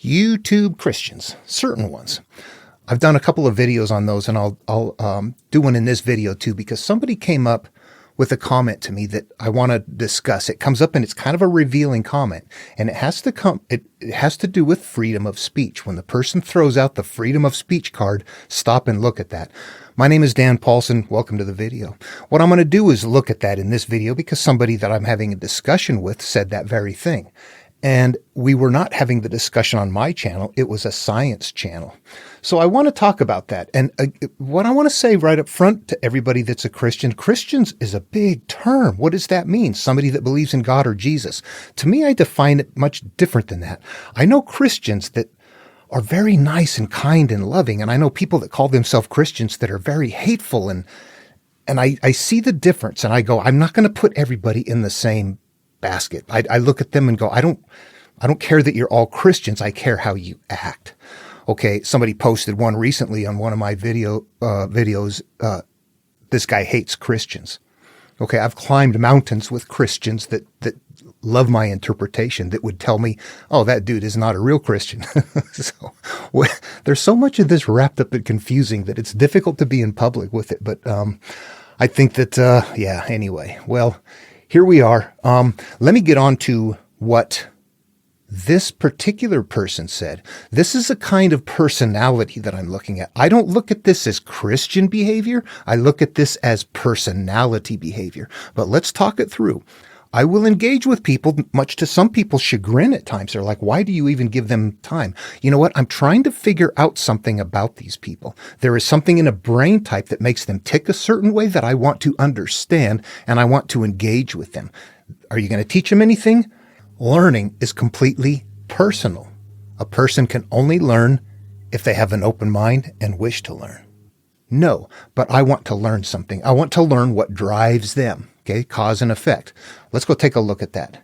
YouTube Christians, certain ones. I've done a couple of videos on those, and I'll do one in this video too, because somebody came up with a comment to me that I want to discuss. It comes up and it's kind of a revealing comment, and it has to do with freedom of speech. When the person throws out the freedom of speech card, stop and look at that. My name is Dan Paulson. Welcome to the video. What I'm going to do is look at that in this video because somebody that I'm having a discussion with said that very thing. And we were not having the discussion on my channel. It was a science channel. So I want to talk about that. And what I want to say right up front to everybody that's a Christian, Christians is a big term. What does that mean? Somebody that believes in God or Jesus. To me, I define it much different than that. I know Christians that are very nice and kind and loving. And I know people that call themselves Christians that are very hateful. And I see the difference. And I go, I'm not going to put everybody in the same basket. I look at them and go, I don't care that you're all Christians. I care how you act. Okay. Somebody posted one recently on one of my videos. This guy hates Christians. Okay. I've climbed mountains with Christians that love my interpretation, that would tell me, oh, that dude is not a real Christian. So there's so much of this wrapped up and confusing that it's difficult to be in public with it. But, I think that, anyway, well, here we are. Let me get on to what this particular person said. This is a kind of personality that I'm looking at. I don't look at this as Christian behavior. I look at this as personality behavior. But let's talk it through. I will engage with people, much to some people's chagrin at times. They're like, why do you even give them time? You know what? I'm trying to figure out something about these people. There is something in a brain type that makes them tick a certain way that I want to understand, and I want to engage with them. Are you going to teach them anything? Learning is completely personal. A person can only learn if they have an open mind and wish to learn. No, but I want to learn something. I want to learn what drives them. Okay, cause and effect. Let's go take a look at that.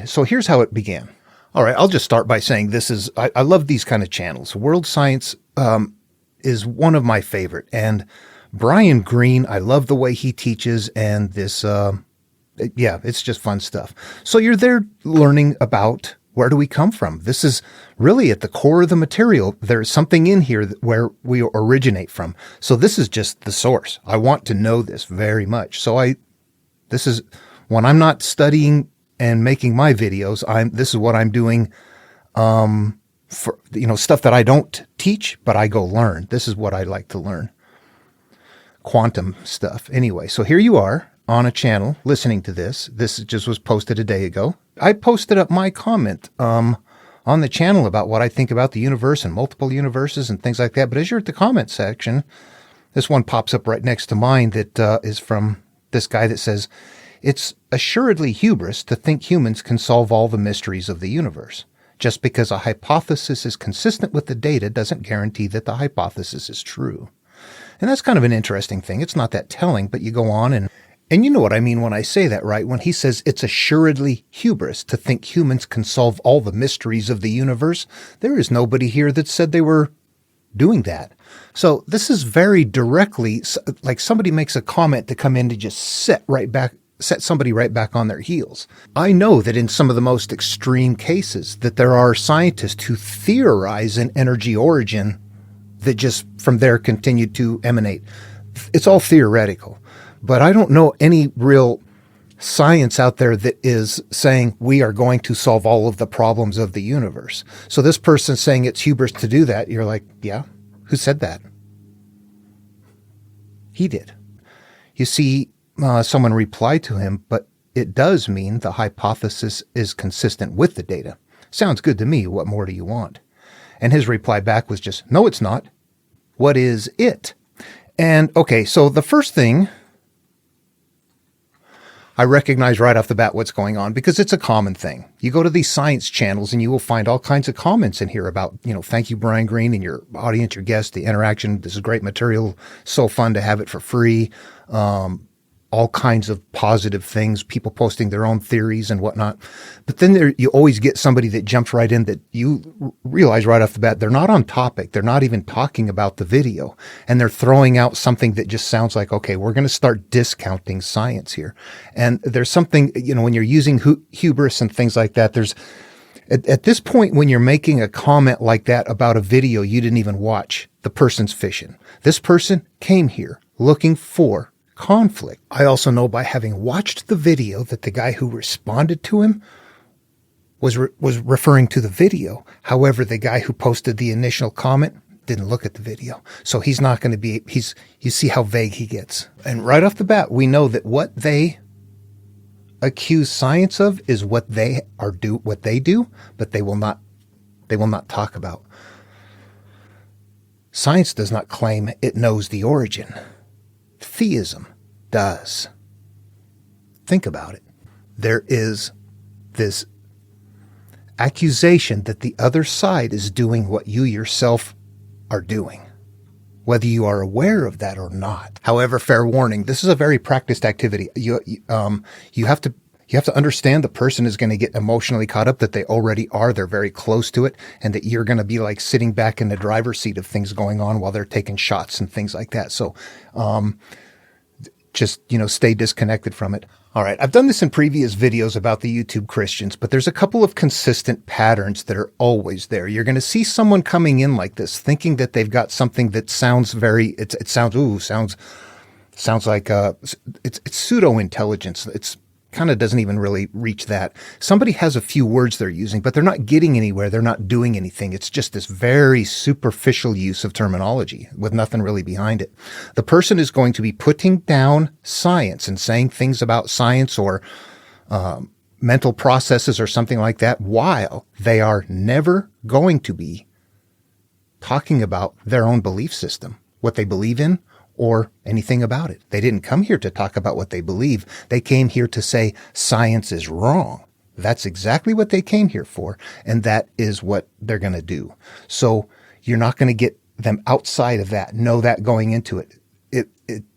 So here's how it began. All right, I'll just start by saying I love these kind of channels. World Science is one of my favorite. And Brian Greene, I love the way he teaches, and this, it's just fun stuff. So you're there learning about where do we come from? This is really at the core of the material. There's something in here where we originate from. So this is just the source. I want to know this very much. So this is when I'm not studying and making my videos, this is what I'm doing, for, stuff that I don't teach, but I go learn. This is what I like to learn. Quantum stuff. Anyway, so here you are on a channel listening to this. This just was posted a day ago. I posted up my comment, on the channel about what I think about the universe and multiple universes and things like that. But as you're at the comment section, this one pops up right next to mine that, is from this guy that says, it's assuredly hubris to think humans can solve all the mysteries of the universe. Just because a hypothesis is consistent with the data doesn't guarantee that the hypothesis is true. And that's kind of an interesting thing. It's not that telling, but you go on and you know what I mean when I say that, right? When he says it's assuredly hubris to think humans can solve all the mysteries of the universe, there is nobody here that said they were doing that. So this is very directly like somebody makes a comment to come in to just set somebody right back on their heels. I know that in some of the most extreme cases that there are scientists who theorize an energy origin that just from there continue to emanate. It's all theoretical, but I don't know any real science out there that is saying we are going to solve all of the problems of the universe. So this person saying it's hubris to do that, you're like, yeah, who said that? He did. You see, someone replied to him, but it does mean the hypothesis is consistent with the data. Sounds good to me. What more do you want? And his reply back was just, no, it's not. What is it? And okay, so the first thing I recognize right off the bat what's going on because it's a common thing. You go to these science channels and you will find all kinds of comments in here about, thank you, Brian Greene, and your audience, your guest, the interaction. This is great material. So fun to have it for free. All kinds of positive things, people posting their own theories and whatnot. But then you always get somebody that jumps right in that you realize right off the bat, they're not on topic. They're not even talking about the video. And they're throwing out something that just sounds like, okay, we're going to start discounting science here. And there's something, when you're using hubris and things like that, At this point, when you're making a comment like that about a video you didn't even watch, the person's fishing. This person came here looking for conflict. I also know by having watched the video that the guy who responded to him was referring to the video. However, the guy who posted the initial comment didn't look at the video. So he's not going to be, you see how vague he gets. And right off the bat, we know that what they accuse science of is what they do, but they will not talk about. Science does not claim it knows the origin. Theism does. Think about it. There is this accusation that the other side is doing what you yourself are doing, whether you are aware of that or not. However, fair warning, this is a very practiced activity. You have to understand the person is going to get emotionally caught up, that they already are. They're very close to it, and that you're going to be like sitting back in the driver's seat of things going on while they're taking shots and things like that. So, just, stay disconnected from it. All right. I've done this in previous videos about the YouTube Christians, but there's a couple of consistent patterns that are always there. You're going to see someone coming in like this, thinking that they've got something that sounds sounds like, it's pseudo intelligence. It's kind of doesn't even really reach that. Somebody has a few words they're using, but they're not getting anywhere. They're not doing anything. It's just this very superficial use of terminology with nothing really behind it. The person is going to be putting down science and saying things about science or mental processes or something like that, while they are never going to be talking about their own belief system, what they believe in, or anything about it. They didn't come here to talk about what they believe. They came here to say science is wrong. That's exactly what they came here for, and that is what they're going to do. So you're not going to get them outside of that. Know that going into it.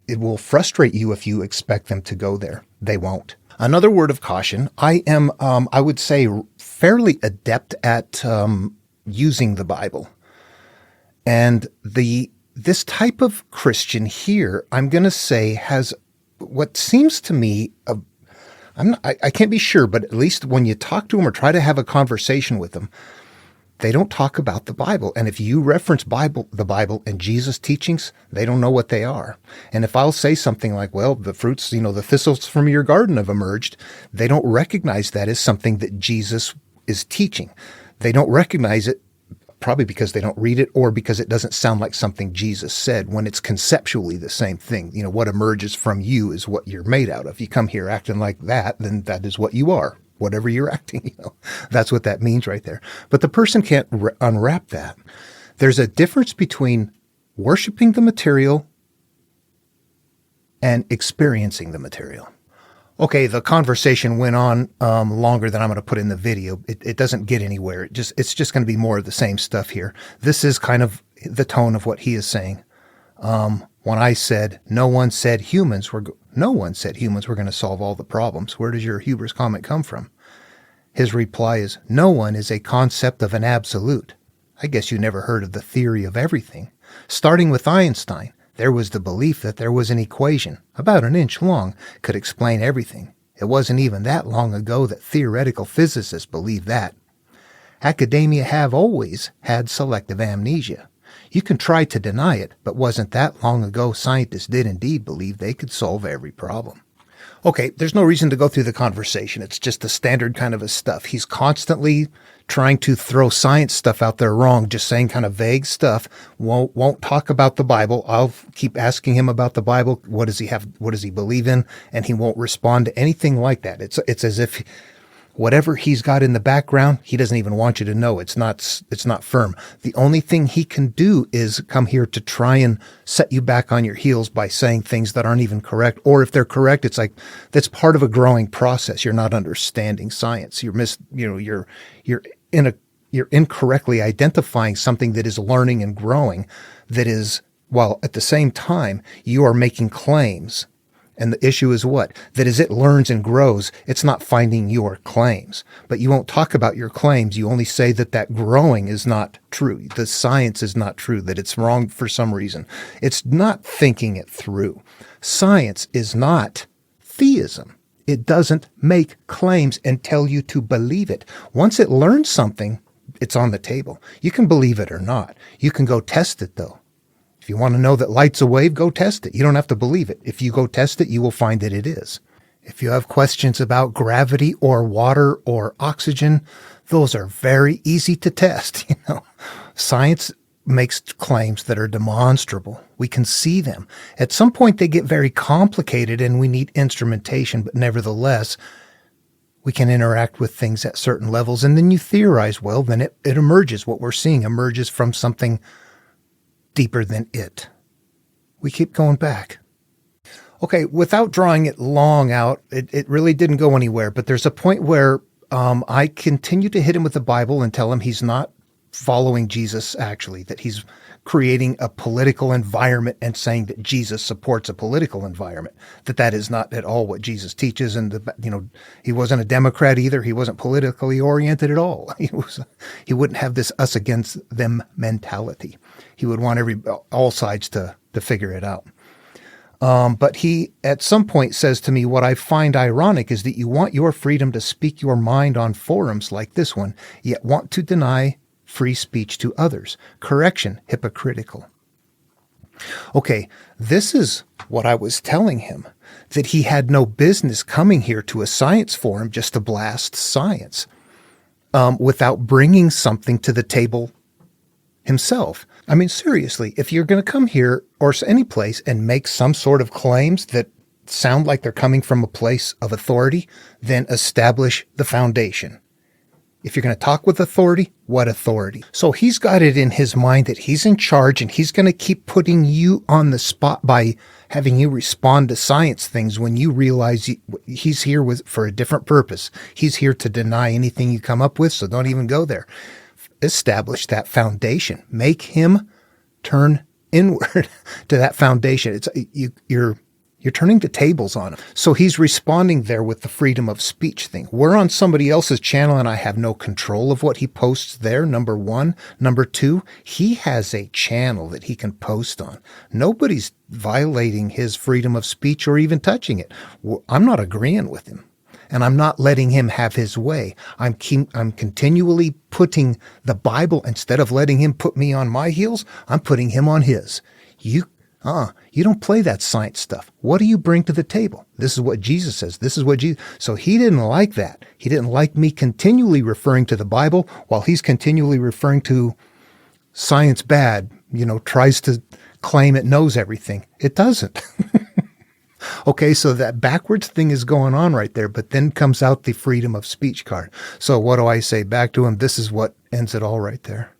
It will frustrate you if you expect them to go there. They won't. Another word of caution. I am, I would say, fairly adept at using the Bible, and this type of Christian here, I'm going to say, has what seems to me, I can't be sure, but at least when you talk to them or try to have a conversation with them, they don't talk about the Bible. And if you reference the Bible and Jesus' teachings, they don't know what they are. And if I'll say something like, well, the fruits, the thistles from your garden have emerged, they don't recognize that as something that Jesus is teaching. They don't recognize it, probably because they don't read it or because it doesn't sound like something Jesus said, when it's conceptually the same thing. What emerges from you is what you're made out of. You come here acting like that, then that is what you are. Whatever you're acting, that's what that means right there. But the person can't unwrap that. There's a difference between worshiping the material and experiencing the material. Okay, the conversation went on longer than I'm going to put in the video. It doesn't get anywhere. It's just going to be more of the same stuff here. This is kind of the tone of what he is saying. When I said no one said humans were going to solve all the problems, where does your hubris comment come from? His reply is, no one is a concept of an absolute. I guess you never heard of the theory of everything. Starting with Einstein, there was the belief that there was an equation, about an inch long, could explain everything. It wasn't even that long ago that theoretical physicists believed that. Academia have always had selective amnesia. You can try to deny it, but wasn't that long ago scientists did indeed believe they could solve every problem. Okay, there's no reason to go through the conversation. It's just the standard kind of a stuff. He's constantly trying to throw science stuff out there wrong, just saying kind of vague stuff. Won't talk about the Bible. I'll keep asking him about the Bible. What does he have? What does he believe in? And he won't respond to anything like that. It's as if whatever he's got in the background, he doesn't even want you to know. It's not firm. The only thing he can do is come here to try and set you back on your heels by saying things that aren't even correct. Or if they're correct, it's like, that's part of a growing process. You're not understanding science. You're incorrectly identifying something that is learning and growing, that is, while at the same time, you are making claims. And the issue is what? That as it learns and grows, it's not finding your claims. But you won't talk about your claims. You only say that growing is not true. The science is not true, that it's wrong for some reason. It's not thinking it through. Science is not theism. It doesn't make claims and tell you to believe it. Once it learns something, it's on the table. You can believe it or not. You can go test it, though. If you want to know that light's a wave, go test it. You don't have to believe it. If you go test it, you will find that it is. If you have questions about gravity or water or oxygen, those are very easy to test. Science makes claims that are demonstrable. We can see them. At some point, they get very complicated and we need instrumentation, but nevertheless, we can interact with things at certain levels. And then you theorize, well, then it emerges. What we're seeing emerges from something deeper than it. We keep going back. Okay, without drawing it long out, it really didn't go anywhere, but there's a point where I continue to hit him with the Bible and tell him he's not following Jesus, actually, that he's creating a political environment and saying that Jesus supports a political environment, that is not at all what Jesus teaches. And, he wasn't a Democrat either. He wasn't politically oriented at all. He wouldn't have this us against them mentality. He would want all sides to figure it out. But he, at some point, says to me, what I find ironic is that you want your freedom to speak your mind on forums like this one, yet want to deny free speech to others. Correction, hypocritical. Okay, this is what I was telling him, that he had no business coming here to a science forum just to blast science without bringing something to the table himself. I mean, seriously, if you're going to come here or any place and make some sort of claims that sound like they're coming from a place of authority, then establish the foundation. If you're going to talk with authority, what authority? So he's got it in his mind that he's in charge and he's going to keep putting you on the spot by having you respond to science things when you realize he's here for a different purpose. He's here to deny anything you come up with, so don't even go there. Establish that foundation. Make him turn inward to that foundation. You're turning the tables on him. So he's responding there with the freedom of speech thing. We're on somebody else's channel and I have no control of what he posts there, number one. Number two, he has a channel that he can post on. Nobody's violating his freedom of speech or even touching it. I'm not agreeing with him. And I'm not letting him have his way. I'm continually putting the Bible, instead of letting him put me on my heels, I'm putting him on his. You don't play that science stuff. What do you bring to the table? This is what Jesus says. This is what Jesus. So he didn't like that. He didn't like me continually referring to the Bible while he's continually referring to science bad, tries to claim it knows everything. It doesn't. Okay, so that backwards thing is going on right there, but then comes out the freedom of speech card. So what do I say back to him? This is what ends it all right there.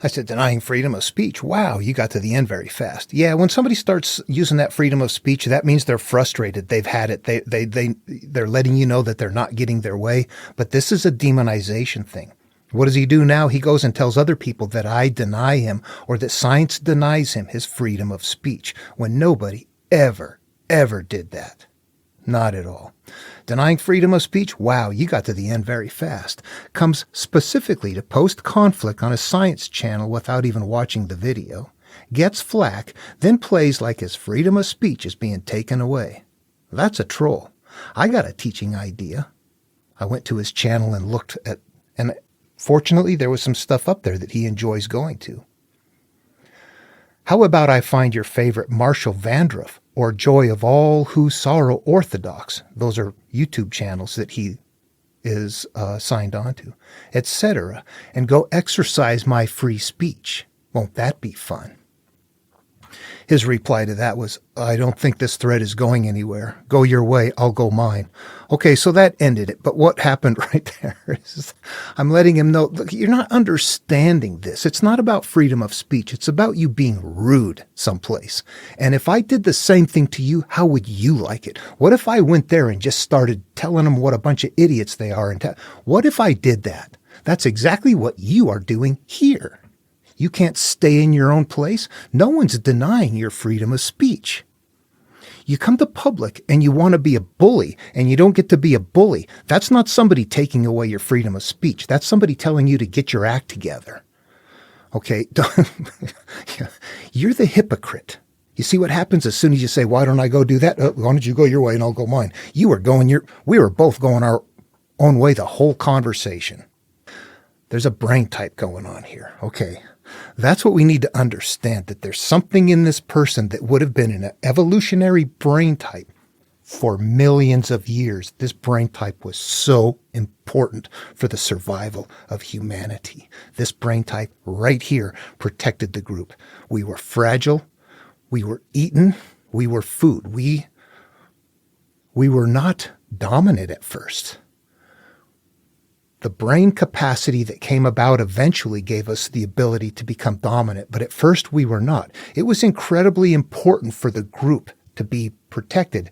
I said, denying freedom of speech. Wow, you got to the end very fast. Yeah, when somebody starts using that freedom of speech, that means they're frustrated. They've had it. They're letting you know that they're not getting their way. But this is a demonization thing. What does he do now? He goes and tells other people that I deny him or that science denies him his freedom of speech when nobody ever did that. Not at all. Denying freedom of speech, wow, you got to the end very fast. Comes specifically to post conflict on a science channel without even watching the video. Gets flack, then plays like his freedom of speech is being taken away. That's a troll. I got a teaching idea. I went to his channel and looked at, and fortunately there was some stuff up there that he enjoys going to. How about I find your favorite Marshall Vandruff or Joy of All Who Sorrow Orthodox? Those are YouTube channels that he is signed on to, etc. And go exercise my free speech. Won't that be fun? His reply to that was, I don't think this thread is going anywhere. Go your way, I'll go mine. Okay, so that ended it. But what happened right there is I'm letting him know, look, you're not understanding this. It's not about freedom of speech. It's about you being rude someplace. And if I did the same thing to you, how would you like it? What if I went there and just started telling them what a bunch of idiots they are? What if I did that? That's exactly what you are doing here. You can't stay in your own place. No one's denying your freedom of speech. You come to public and you want to be a bully and you don't get to be a bully. That's not somebody taking away your freedom of speech. That's somebody telling you to get your act together. Okay, you're the hypocrite. You see what happens as soon as you say, why don't I go do that? Why don't you go your way and I'll go mine? We were both going our own way the whole conversation. There's a brain type going on here. Okay. That's what we need to understand, that there's something in this person that would have been an evolutionary brain type for millions of years. This brain type was so important for the survival of humanity. This brain type right here protected the group. We were fragile. We were eaten. We were food. We were not dominant at first. The brain capacity that came about eventually gave us the ability to become dominant, but at first we were not. It was incredibly important for the group to be protected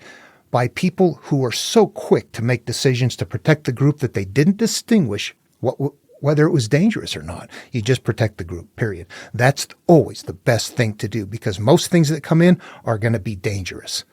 by people who were so quick to make decisions to protect the group that they didn't distinguish whether it was dangerous or not. You just protect the group, period. That's always the best thing to do, because most things that come in are going to be dangerous.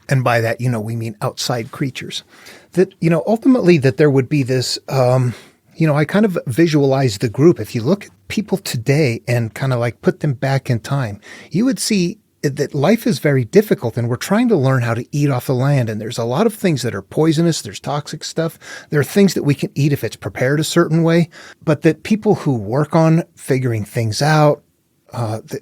And by that, we mean outside creatures. That, ultimately that there would be this, I kind of visualize the group. If you look at people today and kind of like put them back in time, you would see that life is very difficult, and we're trying to learn how to eat off the land. And there's a lot of things that are poisonous. There's toxic stuff. There are things that we can eat if it's prepared a certain way, but that people who work on figuring things out,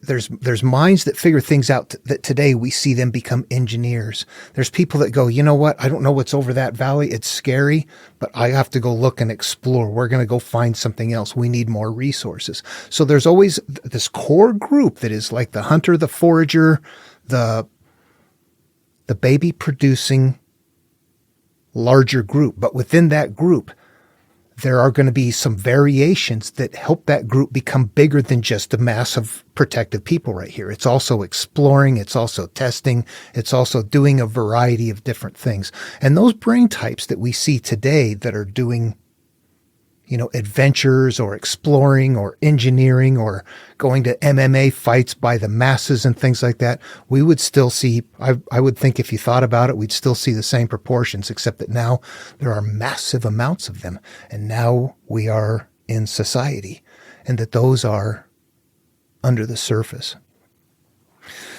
there's minds that figure things out that today we see them become engineers. There's people that go, you know what? I don't know what's over that valley. It's scary, but I have to go look and explore. We're going to go find something else. We need more resources. So there's always this core group that is like the hunter, the forager, the baby producing larger group. But within that group, there are going to be some variations that help that group become bigger than just a mass of protective people right here. It's also exploring. It's also testing. It's also doing a variety of different things. And those brain types that we see today that are doing, adventures or exploring or engineering or going to MMA fights by the masses and things like that, we would still see, I would think if you thought about it, we'd still see the same proportions, except that now there are massive amounts of them. And now we are in society, and that those are under the surface.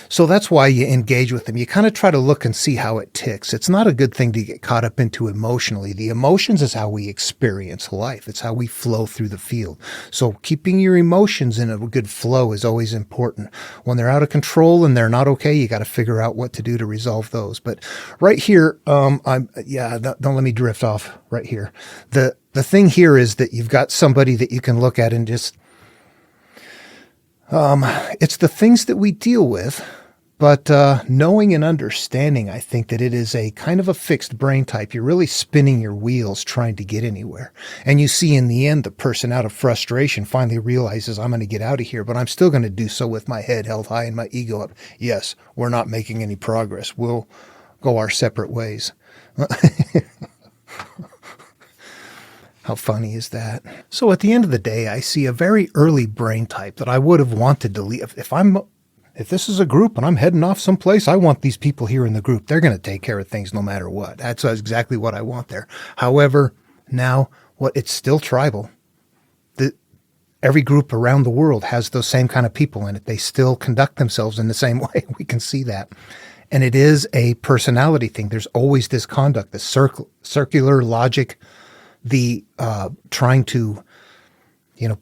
So that's why you engage with them. You kind of try to look and see how it ticks. It's not a good thing to get caught up into emotionally. The emotions is how we experience life. It's how we flow through the field. So keeping your emotions in a good flow is always important. When they're out of control and they're not okay, you got to figure out what to do to resolve those. But right here, don't let me drift off right here. The thing here is that you've got somebody that you can look at and just, it's the things that we deal with. But knowing and understanding, I think that it is a kind of a fixed brain type. You're really spinning your wheels trying to get anywhere. And you see in the end, the person out of frustration finally realizes, I'm going to get out of here, but I'm still going to do so with my head held high and my ego up. Yes, we're not making any progress. We'll go our separate ways. How funny is that? So at the end of the day, I see a very early brain type that I would have wanted to leave. If this is a group and I'm heading off someplace, I want these people here in the group. They're going to take care of things no matter what. That's exactly what I want there. However, now it's still tribal. Every group around the world has those same kind of people in it. They still conduct themselves in the same way. We can see that. And it is a personality thing. There's always this conduct, this circular logic, the trying to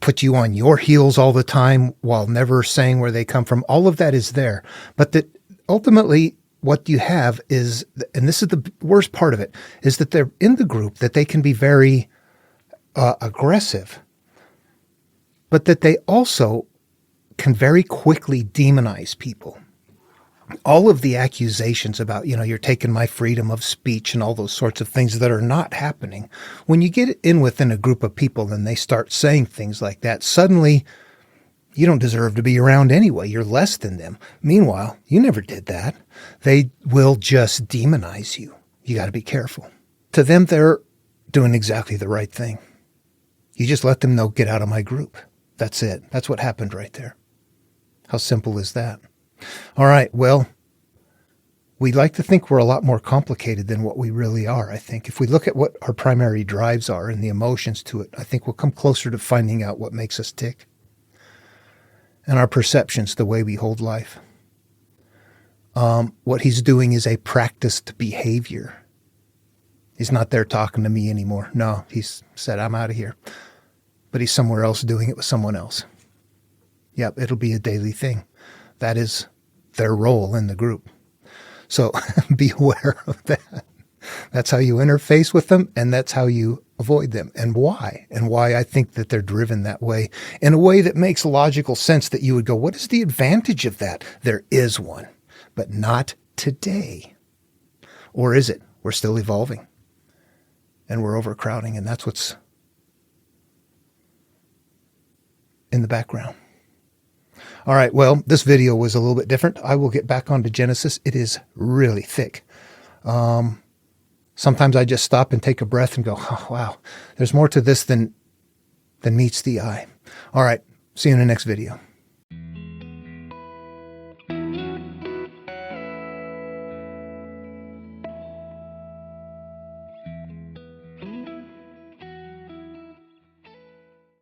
put you on your heels all the time while never saying where they come from. All of that is there. But that ultimately what you have is, and this is the worst part of it, is that they're in the group, that they can be very aggressive, but that they also can very quickly demonize people. All of the accusations about, you're taking my freedom of speech and all those sorts of things that are not happening. When you get in within a group of people and they start saying things like that, suddenly you don't deserve to be around anyway. You're less than them. Meanwhile, you never did that. They will just demonize you. You got to be careful. To them, they're doing exactly the right thing. You just let them know, get out of my group. That's it. That's what happened right there. How simple is that? All right, well, we like to think we're a lot more complicated than what we really are, I think. If we look at what our primary drives are and the emotions to it, I think we'll come closer to finding out what makes us tick. And our perceptions, the way we hold life. What he's doing is a practiced behavior. He's not there talking to me anymore. No, he's said, I'm out of here. But he's somewhere else doing it with someone else. Yep, it'll be a daily thing. That is their role in the group. So be aware of that. That's how you interface with them, and that's how you avoid them. And why I think that they're driven that way, in a way that makes logical sense, that you would go, what is the advantage of that? There is one, but not today. Or is it? We're still evolving, and we're overcrowding, and that's what's in the background. All right, well, this video was a little bit different. I will get back onto Genesis. It is really thick. Sometimes I just stop and take a breath and go, oh, wow, there's more to this than meets the eye. All right, see you in the next video.